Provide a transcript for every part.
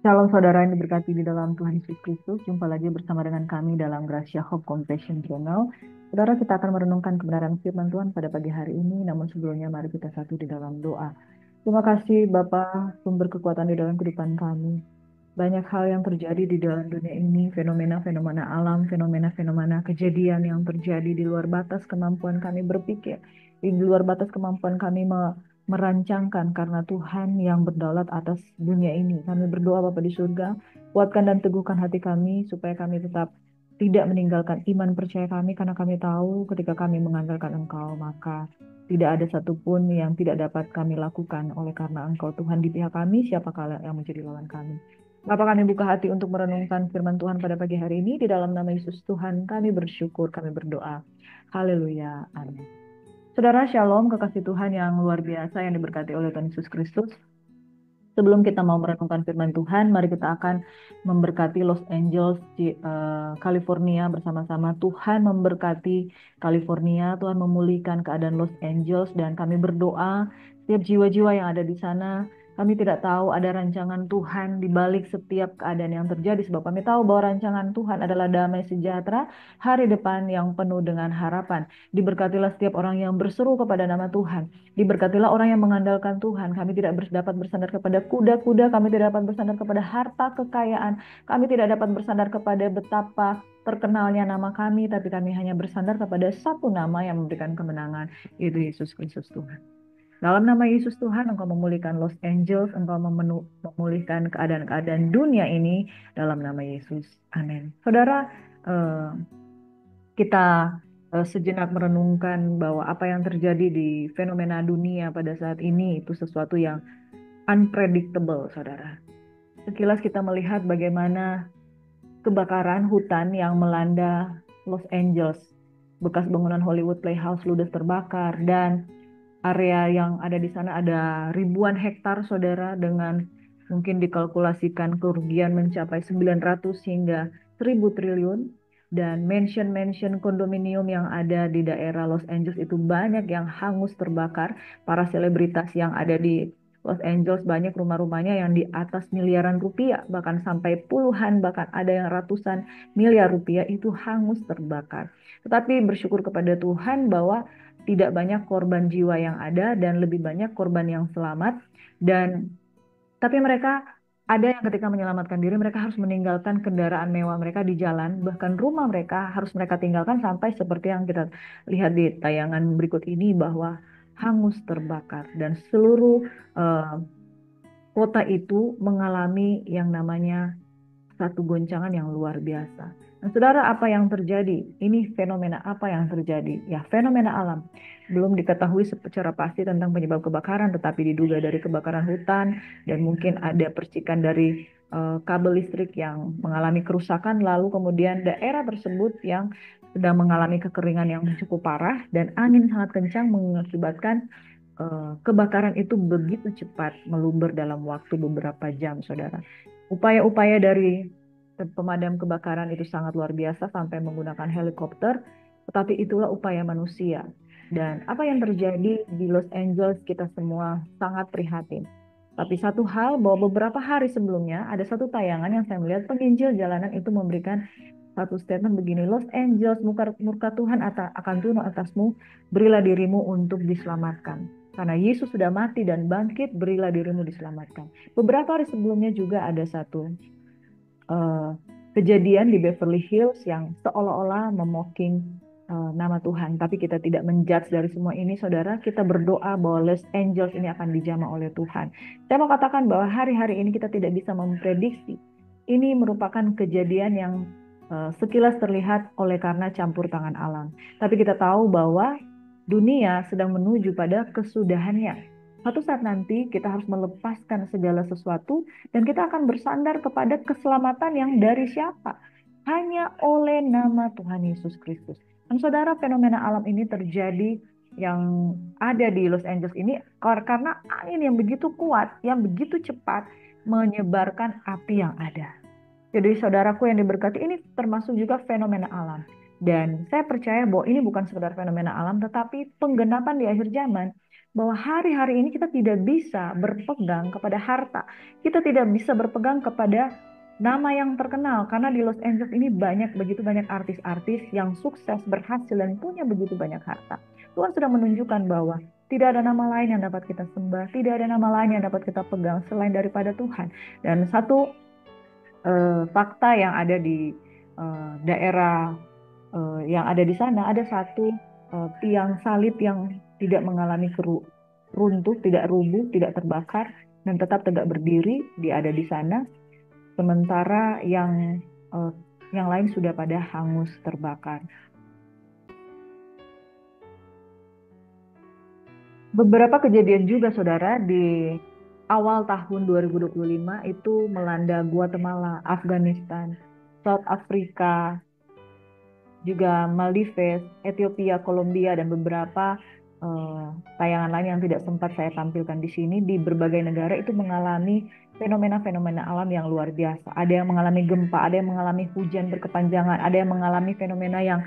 Shalom saudara yang diberkati di dalam Tuhan Yesus Kristus. Jumpa lagi bersama dengan kami dalam Gracia Hope Compassion Journal. Saudara, kita akan merenungkan kebenaran firman Tuhan pada pagi hari ini. Namun sebelumnya mari kita satu di dalam doa. Terima kasih Bapa, sumber kekuatan di dalam kehidupan kami. Banyak hal yang terjadi di dalam dunia ini, fenomena-fenomena alam, fenomena-fenomena kejadian yang terjadi di luar batas kemampuan kami berpikir, di luar batas kemampuan kami merancangkan karena Tuhan yang berdaulat atas dunia ini. Kami berdoa Bapa di surga, kuatkan dan teguhkan hati kami supaya kami tetap tidak meninggalkan iman percaya kami karena kami tahu ketika kami mengandalkan Engkau maka tidak ada satupun yang tidak dapat kami lakukan oleh karena Engkau Tuhan di pihak kami, siapakah yang menjadi lawan kami. Bapak kami buka hati untuk merenungkan firman Tuhan pada pagi hari ini. Di dalam nama Yesus Tuhan kami bersyukur, kami berdoa. Haleluya. Amin. Saudara Shalom, kekasih Tuhan yang luar biasa yang diberkati oleh Tuhan Yesus Kristus. Sebelum kita mau merenungkan firman Tuhan, mari kita akan memberkati Los Angeles di California bersama-sama. Tuhan memberkati California, Tuhan memulihkan keadaan Los Angeles dan kami berdoa setiap jiwa-jiwa yang ada di sana. Kami tidak tahu ada rancangan Tuhan di balik setiap keadaan yang terjadi sebab kami tahu bahwa rancangan Tuhan adalah damai sejahtera, hari depan yang penuh dengan harapan. Diberkatilah setiap orang yang berseru kepada nama Tuhan. Diberkatilah orang yang mengandalkan Tuhan. Kami tidak dapat bersandar kepada kuda-kuda, kami tidak dapat bersandar kepada harta kekayaan, kami tidak dapat bersandar kepada betapa terkenalnya nama kami, tapi kami hanya bersandar kepada satu nama yang memberikan kemenangan, yaitu Yesus Kristus Tuhan. Dalam nama Yesus Tuhan, Engkau memulihkan Los Angeles, Engkau memulihkan keadaan-keadaan dunia ini dalam nama Yesus. Amin. Saudara, eh, kita sejenak merenungkan bahwa apa yang terjadi di fenomena dunia pada saat ini itu sesuatu yang unpredictable, saudara. Sekilas kita melihat bagaimana kebakaran hutan yang melanda Los Angeles. Bekas bangunan Hollywood Playhouse ludes terbakar dan area yang ada di sana ada ribuan hektar, saudara, dengan mungkin dikalkulasikan kerugian mencapai 900 hingga 1000 triliun. Dan mansion-mansion kondominium yang ada di daerah Los Angeles itu banyak yang hangus terbakar. Para selebritas yang ada di Los Angeles banyak rumah-rumahnya yang di atas miliaran rupiah, bahkan sampai puluhan, bahkan ada yang ratusan miliar rupiah itu hangus terbakar. Tetapi bersyukur kepada Tuhan bahwa tidak banyak korban jiwa yang ada dan lebih banyak korban yang selamat. Dan tapi mereka ada yang ketika menyelamatkan diri mereka harus meninggalkan kendaraan mewah mereka di jalan, bahkan rumah mereka harus mereka tinggalkan sampai seperti yang kita lihat di tayangan berikut ini bahwa hangus terbakar dan seluruh eh, kota itu mengalami yang namanya satu goncangan yang luar biasa. Nah, saudara, apa yang terjadi? Ini fenomena apa yang terjadi? Ya, fenomena alam. Belum diketahui secara pasti tentang penyebab kebakaran, tetapi diduga dari kebakaran hutan dan mungkin ada percikan dari kabel listrik yang mengalami kerusakan, lalu kemudian daerah tersebut yang sedang mengalami kekeringan yang cukup parah dan angin sangat kencang mengakibatkan kebakaran itu begitu cepat meluber dalam waktu beberapa jam, saudara. Upaya-upaya dari pemadam kebakaran itu sangat luar biasa sampai menggunakan helikopter, tetapi itulah upaya manusia. Dan apa yang terjadi di Los Angeles kita semua sangat prihatin. Tapi satu hal bahwa beberapa hari sebelumnya ada satu tayangan yang saya melihat penginjil jalanan itu memberikan satu statement begini, Los Angeles, murka Tuhan akan turun atasmu, berilah dirimu untuk diselamatkan. Karena Yesus sudah mati dan bangkit, berilah dirimu diselamatkan. Beberapa hari sebelumnya juga ada satu eh, kejadian di Beverly Hills yang seolah-olah memocking nama Tuhan. Tapi kita tidak menjudge dari semua ini, saudara. Kita berdoa bahwa Los Angeles ini akan dijamah oleh Tuhan. Saya mau katakan bahwa hari-hari ini kita tidak bisa memprediksi. Ini merupakan kejadian yang sekilas terlihat oleh karena campur tangan alam. Tapi kita tahu bahwa dunia sedang menuju pada kesudahannya. Suatu saat nanti kita harus melepaskan segala sesuatu dan kita akan bersandar kepada keselamatan yang dari siapa? Hanya oleh nama Tuhan Yesus Kristus. Dan saudara, fenomena alam ini terjadi yang ada di Los Angeles ini karena angin yang begitu kuat, yang begitu cepat menyebarkan api yang ada. Jadi saudaraku yang diberkati, ini termasuk juga fenomena alam. Dan saya percaya bahwa ini bukan sekedar fenomena alam, tetapi penggenapan di akhir zaman. bahwa hari-hari ini kita tidak bisa berpegang kepada harta. Kita tidak bisa berpegang kepada nama yang terkenal, karena di Los Angeles ini begitu banyak artis-artis yang sukses, berhasil, dan punya begitu banyak harta. Tuhan sudah menunjukkan bahwa tidak ada nama lain yang dapat kita sembah, tidak ada nama lain yang dapat kita pegang selain daripada Tuhan. Dan satu fakta yang ada di daerah yang ada di sana, ada satu tiang salib yang tidak mengalami runtuh, tidak rubuh, tidak terbakar, dan tetap tegak berdiri. Dia ada di sana, sementara eh, yang lain sudah pada hangus terbakar. Beberapa kejadian juga, saudara, di awal tahun 2025 itu melanda Guatemala, Afghanistan, South Africa, juga Maldives, Ethiopia, Kolombia, dan beberapa eh, tayangan lain yang tidak sempat saya tampilkan di sini. Di berbagai negara itu mengalami fenomena-fenomena alam yang luar biasa. Ada yang mengalami gempa, ada yang mengalami hujan berkepanjangan, ada yang mengalami fenomena yang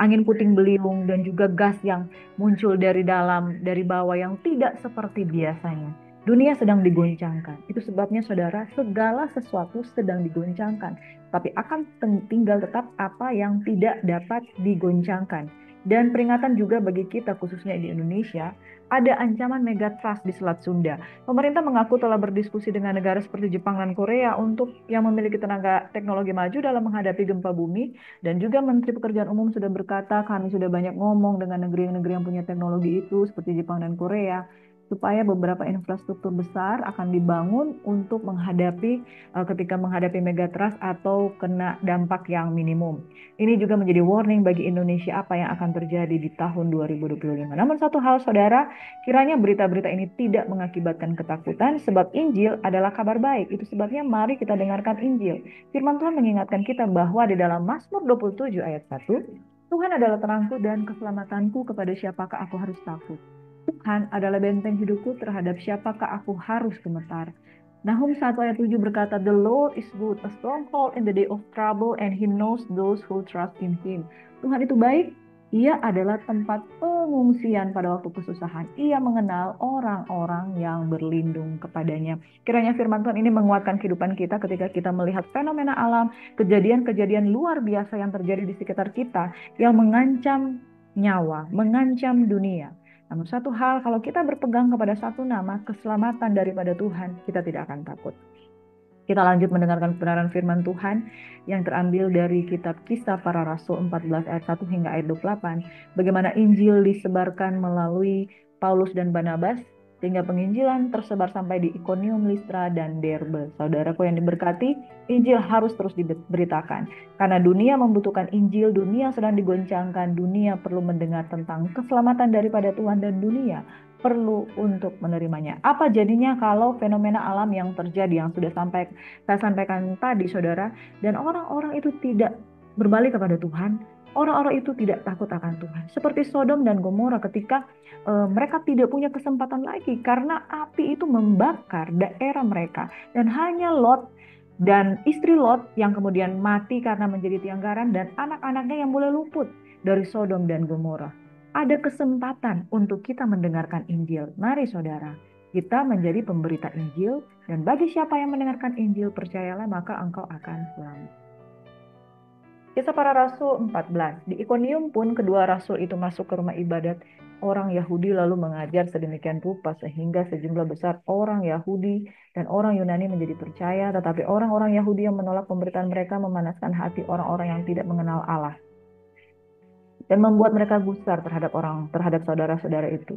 angin puting beliung, dan juga gas yang muncul dari dalam, dari bawah, yang tidak seperti biasanya. Dunia sedang digoncangkan. Itu sebabnya, saudara, segala sesuatu sedang digoncangkan, tapi akan tinggal tetap apa yang tidak dapat digoncangkan. Dan peringatan juga bagi kita, khususnya di Indonesia, ada ancaman megatrust di Selat Sunda. Pemerintah mengaku telah berdiskusi dengan negara seperti Jepang dan Korea untuk yang memiliki tenaga teknologi maju dalam menghadapi gempa bumi. Dan juga Menteri Pekerjaan Umum sudah berkata, kami sudah banyak ngomong dengan negeri-negeri yang punya teknologi itu, seperti Jepang dan Korea, supaya beberapa infrastruktur besar akan dibangun untuk menghadapi ketika menghadapi megatrust atau kena dampak yang minimum. Ini juga menjadi warning bagi Indonesia apa yang akan terjadi di tahun 2025. Namun satu hal, saudara, kiranya berita-berita ini tidak mengakibatkan ketakutan, sebab Injil adalah kabar baik. Itu sebabnya mari kita dengarkan Injil. Firman Tuhan mengingatkan kita bahwa di dalam Mazmur 27 ayat 1, Tuhan adalah terangku dan keselamatanku, kepada siapakah aku harus takut. Tuhan adalah benteng hidupku, terhadap siapakah aku harus gemetar. Nahum 1 ayat 7 berkata, The Lord is good, a stronghold in the day of trouble, and He knows those who trust in Him. Tuhan itu baik, Ia adalah tempat pengungsian pada waktu kesusahan. Ia mengenal orang-orang yang berlindung kepadanya. Kiranya firman Tuhan ini menguatkan kehidupan kita ketika kita melihat fenomena alam, kejadian-kejadian luar biasa yang terjadi di sekitar kita, yang mengancam nyawa, mengancam dunia. Namun satu hal, kalau kita berpegang kepada satu nama, keselamatan daripada Tuhan, kita tidak akan takut. Kita lanjut mendengarkan kebenaran firman Tuhan yang terambil dari kitab Kisah Para Rasul 14 ayat 1 hingga ayat 28. Bagaimana Injil disebarkan melalui Paulus dan Barnabas, sehingga penginjilan tersebar sampai di Ikonium, Listra, dan Derbe. Saudaraku yang diberkati, Injil harus terus diberitakan. Karena dunia membutuhkan Injil, dunia sedang digoncangkan, dunia perlu mendengar tentang keselamatan daripada Tuhan, dan dunia perlu untuk menerimanya. Apa jadinya kalau fenomena alam yang terjadi, yang sudah saya sampaikan tadi, saudara, dan orang-orang itu tidak berbalik kepada Tuhan, orang-orang itu tidak takut akan Tuhan. Seperti Sodom dan Gomora ketika mereka tidak punya kesempatan lagi karena api itu membakar daerah mereka, dan hanya Lot dan istri Lot yang kemudian mati karena menjadi tianggaran, dan anak-anaknya yang boleh luput dari Sodom dan Gomora. Ada kesempatan untuk kita mendengarkan Injil. Mari, saudara, kita menjadi pemberita Injil, dan bagi siapa yang mendengarkan Injil, percayalah, maka engkau akan selamat. Kisah Para Rasul 14. Di Ikonium pun kedua rasul itu masuk ke rumah ibadat orang Yahudi, lalu mengajar sedemikian rupa sehingga sejumlah besar orang Yahudi dan orang Yunani menjadi percaya. Tetapi orang-orang Yahudi yang menolak pemberitaan mereka memanaskan hati orang-orang yang tidak mengenal Allah, dan membuat mereka gusar terhadap saudara-saudara itu.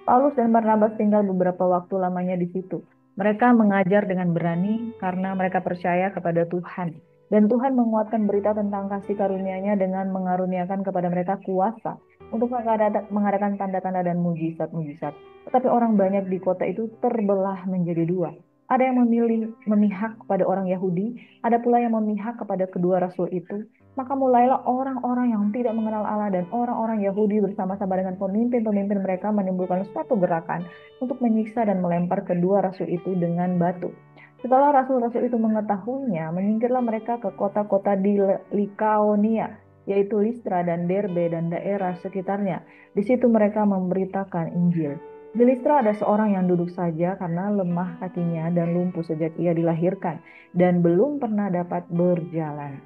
Paulus dan Barnabas tinggal beberapa waktu lamanya di situ. Mereka mengajar dengan berani karena mereka percaya kepada Tuhan. Dan Tuhan menguatkan berita tentang kasih karunia-Nya dengan mengaruniakan kepada mereka kuasa untuk mengadakan tanda-tanda dan mujizat-mujizat. Tetapi orang banyak di kota itu terbelah menjadi dua. Ada yang memihak kepada orang Yahudi, ada pula yang memihak kepada kedua rasul itu. Maka mulailah orang-orang yang tidak mengenal Allah dan orang-orang Yahudi bersama-sama dengan pemimpin-pemimpin mereka menimbulkan suatu gerakan untuk menyiksa dan melempar kedua rasul itu dengan batu. Setelah rasul-rasul itu mengetahuinya, menyingkirlah mereka ke kota-kota di Likaonia, yaitu Listra dan Derbe dan daerah sekitarnya. Di situ mereka memberitakan Injil. Di Listra ada seorang yang duduk saja karena lemah kakinya dan lumpuh sejak ia dilahirkan dan belum pernah dapat berjalan.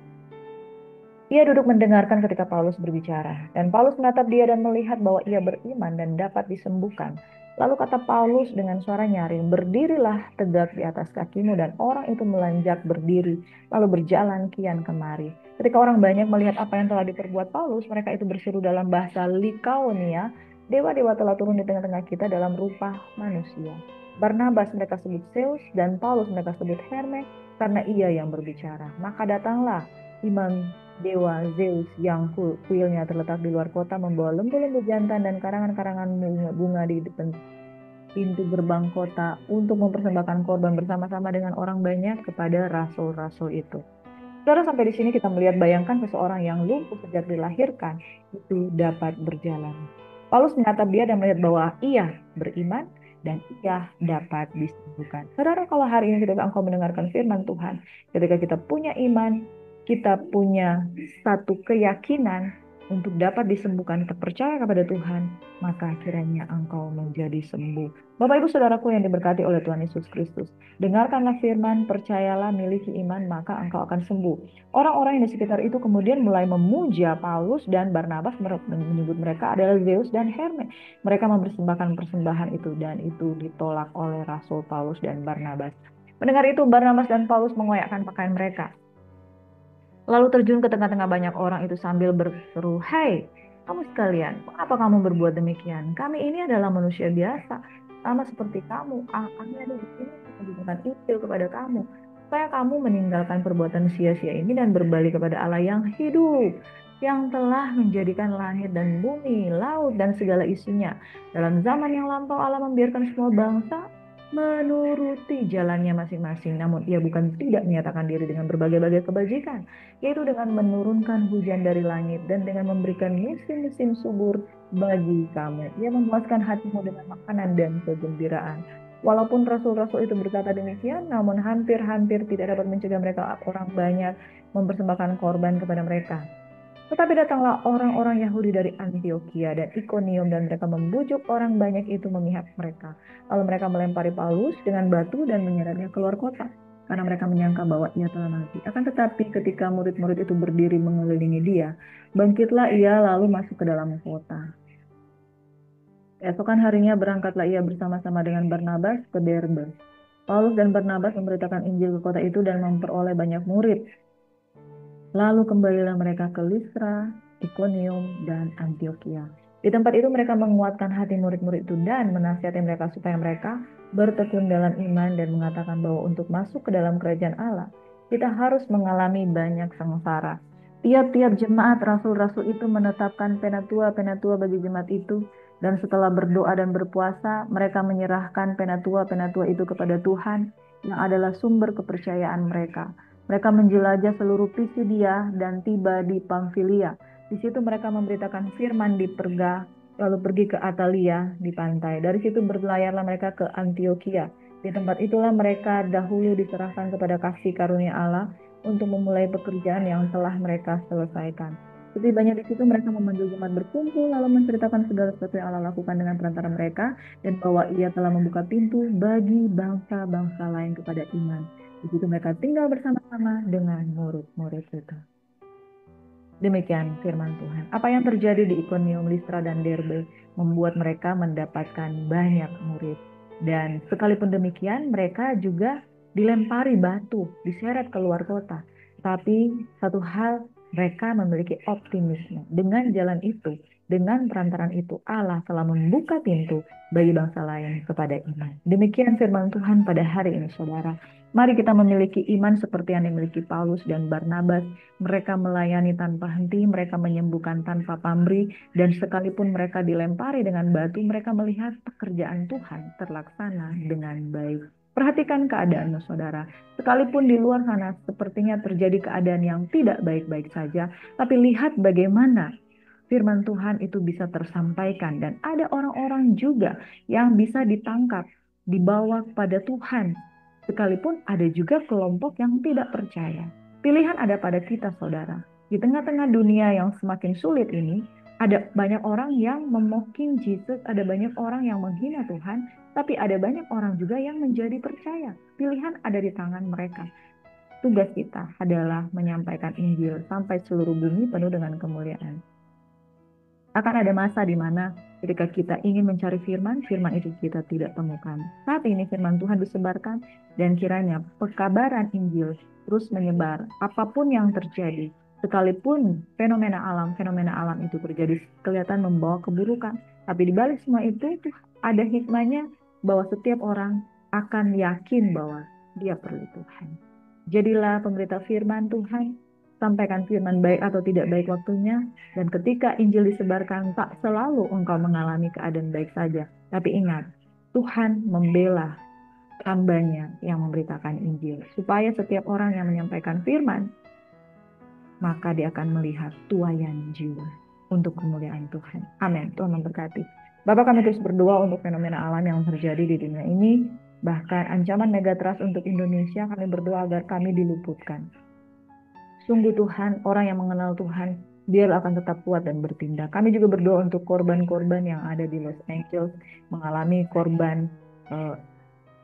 Ia duduk mendengarkan ketika Paulus berbicara, dan Paulus menatap dia dan melihat bahwa ia beriman dan dapat disembuhkan. Lalu kata Paulus dengan suara nyaring, "Berdirilah tegak di atas kakimu," dan orang itu melanjak berdiri, lalu berjalan kian kemari. Ketika orang banyak melihat apa yang telah diperbuat Paulus, mereka itu berseru dalam bahasa Likaonia, "Dewa-dewa telah turun di tengah-tengah kita dalam rupa manusia." Barnabas mereka sebut Zeus, dan Paulus mereka sebut Hermes, karena ia yang berbicara. Maka datanglah imam dewa Zeus yang kuilnya terletak di luar kota membawa lembu-lembu jantan dan karangan-karangan bunga di depan pintu gerbang kota untuk mempersembahkan korban bersama-sama dengan orang banyak kepada rasul-rasul itu. Saudara, sampai di sini kita melihat, bayangkan seseorang yang lumpuh sejak dilahirkan itu dapat berjalan. Paulus menatap dia dan melihat bahwa ia beriman dan ia dapat disembuhkan. Saudara, kalau hari ini ketika engkau mendengarkan firman Tuhan, ketika kita punya iman, kita punya satu keyakinan untuk dapat disembuhkan, kita percaya kepada Tuhan, maka kiranya engkau menjadi sembuh. Bapak Ibu Saudaraku yang diberkati oleh Tuhan Yesus Kristus, dengarkanlah firman, percayalah, miliki iman, maka engkau akan sembuh. Orang-orang yang di sekitar itu kemudian mulai memuja Paulus dan Barnabas, menyebut mereka adalah Zeus dan Hermes. Mereka mempersembahkan persembahan itu dan itu ditolak oleh Rasul Paulus dan Barnabas. Mendengar itu, Barnabas dan Paulus mengoyakkan pakaian mereka, lalu terjun ke tengah-tengah banyak orang itu sambil berseru, "Hai, kamu sekalian, mengapa kamu berbuat demikian? Kami ini adalah manusia biasa, sama seperti kamu. Kami ada di sini untuk memberitakan Injil kepada kamu, supaya kamu meninggalkan perbuatan sia-sia ini dan berbalik kepada Allah yang hidup, yang telah menjadikan langit dan bumi, laut, dan segala isinya. Dalam zaman yang lampau Allah membiarkan semua bangsa menuruti jalannya masing-masing, namun ia bukan tidak menyatakan diri dengan berbagai-bagai kebajikan, yaitu dengan menurunkan hujan dari langit dan dengan memberikan musim-musim subur bagi kamu. Ia memuaskan hatimu dengan makanan dan kegembiraan." Walaupun rasul-rasul itu berkata demikian, namun hampir-hampir tidak dapat mencegah mereka orang banyak mempersembahkan korban kepada mereka. Tetapi datanglah orang-orang Yahudi dari Antioquia dan Ikonium, dan mereka membujuk orang banyak itu memihak mereka. Lalu mereka melempari Paulus dengan batu dan menyeretnya keluar kota, karena mereka menyangka bahwa ia telah mati. Akan tetapi ketika murid-murid itu berdiri mengelilingi dia, bangkitlah ia lalu masuk ke dalam kota. Keesokan harinya berangkatlah ia bersama-sama dengan Barnabas ke Derbe. Paulus dan Barnabas memberitakan Injil ke kota itu dan memperoleh banyak murid. Lalu kembalilah mereka ke Listra, Ikonium, dan Antioquia. Di tempat itu mereka menguatkan hati murid-murid itu dan menasihati mereka supaya mereka bertekun dalam iman dan mengatakan bahwa untuk masuk ke dalam kerajaan Allah, kita harus mengalami banyak sengsara. Tiap-tiap jemaat rasul-rasul itu menetapkan penatua-penatua bagi jemaat itu, dan setelah berdoa dan berpuasa, mereka menyerahkan penatua-penatua itu kepada Tuhan yang adalah sumber kepercayaan mereka. Mereka menjelajah seluruh Pisidia dan tiba di Pamfilia. Di situ mereka memberitakan firman di Perga, lalu pergi ke Atalia di pantai. Dari situ berlayarlah mereka ke Antioquia. Di tempat itulah mereka dahulu diserahkan kepada kasih karunia Allah untuk memulai pekerjaan yang telah mereka selesaikan. Setibanya di situ mereka memanggil jemaat berkumpul, lalu menceritakan segala sesuatu yang Allah lakukan dengan perantara mereka, dan bahwa ia telah membuka pintu bagi bangsa-bangsa lain kepada iman. Di situ mereka tinggal bersama-sama dengan murid-murid itu. Demikian firman Tuhan. Apa yang terjadi di Ikonium, Listra, dan Derbe membuat mereka mendapatkan banyak murid. Dan sekalipun demikian, mereka juga dilempari batu, diseret keluar kota. Tapi satu hal, mereka memiliki optimisme. Dengan jalan itu, dengan perantaran itu, Allah telah membuka pintu bagi bangsa lain kepada iman. Demikian firman Tuhan pada hari ini, saudara. Mari kita memiliki iman seperti yang dimiliki Paulus dan Barnabas. Mereka melayani tanpa henti, mereka menyembuhkan tanpa pamrih, dan sekalipun mereka dilempari dengan batu, mereka melihat pekerjaan Tuhan terlaksana dengan baik. Perhatikan keadaanmu, saudara. Sekalipun di luar sana sepertinya terjadi keadaan yang tidak baik-baik saja, tapi lihat bagaimana firman Tuhan itu bisa tersampaikan, dan ada orang-orang juga yang bisa ditangkap, dibawa kepada Tuhan. Sekalipun ada juga kelompok yang tidak percaya. Pilihan ada pada kita, saudara. Di tengah-tengah dunia yang semakin sulit ini, Ada banyak orang yang memoking Jesus, ada banyak orang yang menghina Tuhan, tapi ada banyak orang juga yang menjadi percaya. Pilihan ada di tangan mereka. Tugas kita adalah menyampaikan Injil sampai seluruh bumi penuh dengan kemuliaan. Akan ada masa di mana ketika kita ingin mencari firman, firman itu kita tidak temukan. Saat ini firman Tuhan disebarkan dan kiranya pekabaran Injil terus menyebar apapun yang terjadi. Sekalipun fenomena alam itu terjadi kelihatan membawa keburukan. Tapi di balik semua itu ada hikmahnya bahwa setiap orang akan yakin bahwa dia perlu Tuhan. Jadilah pemberita firman Tuhan, sampaikan firman baik atau tidak baik waktunya, dan ketika Injil disebarkan, tak selalu engkau mengalami keadaan baik saja. Tapi ingat, Tuhan membela hambanya yang memberitakan Injil. Supaya setiap orang yang menyampaikan firman, maka dia akan melihat tuaian jiwa untuk kemuliaan Tuhan. Amin. Tuhan memberkati. Bapak, kami terus berdoa untuk fenomena alam yang terjadi di dunia ini. Bahkan ancaman megatrust untuk Indonesia, kami berdoa agar kami diluputkan. Sungguh Tuhan, orang yang mengenal Tuhan, dia akan tetap kuat dan bertindak. Kami juga berdoa untuk korban-korban yang ada di Los Angeles, mengalami korban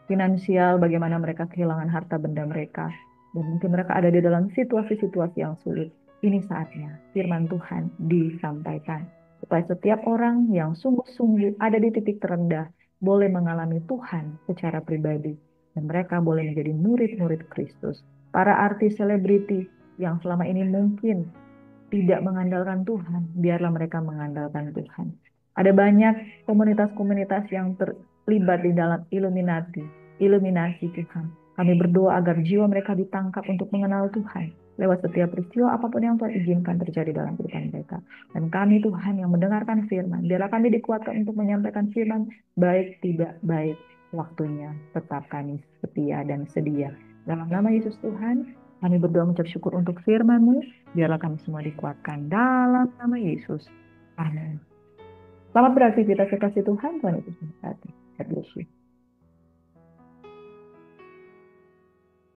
finansial, bagaimana mereka kehilangan harta benda mereka. Dan mungkin mereka ada di dalam situasi-situasi yang sulit. Ini saatnya firman Tuhan disampaikan. Supaya setiap orang yang sungguh-sungguh ada di titik terendah, boleh mengalami Tuhan secara pribadi. Dan mereka boleh menjadi murid-murid Kristus. Para artis selebriti yang selama ini mungkin tidak mengandalkan Tuhan, biarlah mereka mengandalkan Tuhan. Ada banyak komunitas-komunitas yang terlibat di dalam iluminasi Tuhan. Kami berdoa agar jiwa mereka ditangkap untuk mengenal Tuhan lewat setiap peristiwa apapun yang Tuhan izinkan terjadi dalam kehidupan mereka. Dan kami Tuhan yang mendengarkan firman, biarlah kami dikuatkan untuk menyampaikan firman, baik tidak baik waktunya, tetap kami setia dan sedia. Dalam nama Yesus Tuhan, kami berdoa mengucap syukur untuk firman-Mu. Biarlah kami semua dikuatkan dalam nama Yesus. Amin. Selamat beraktivitas, kasih Tuhan. Tuhan Yesus memberkati. God bless you.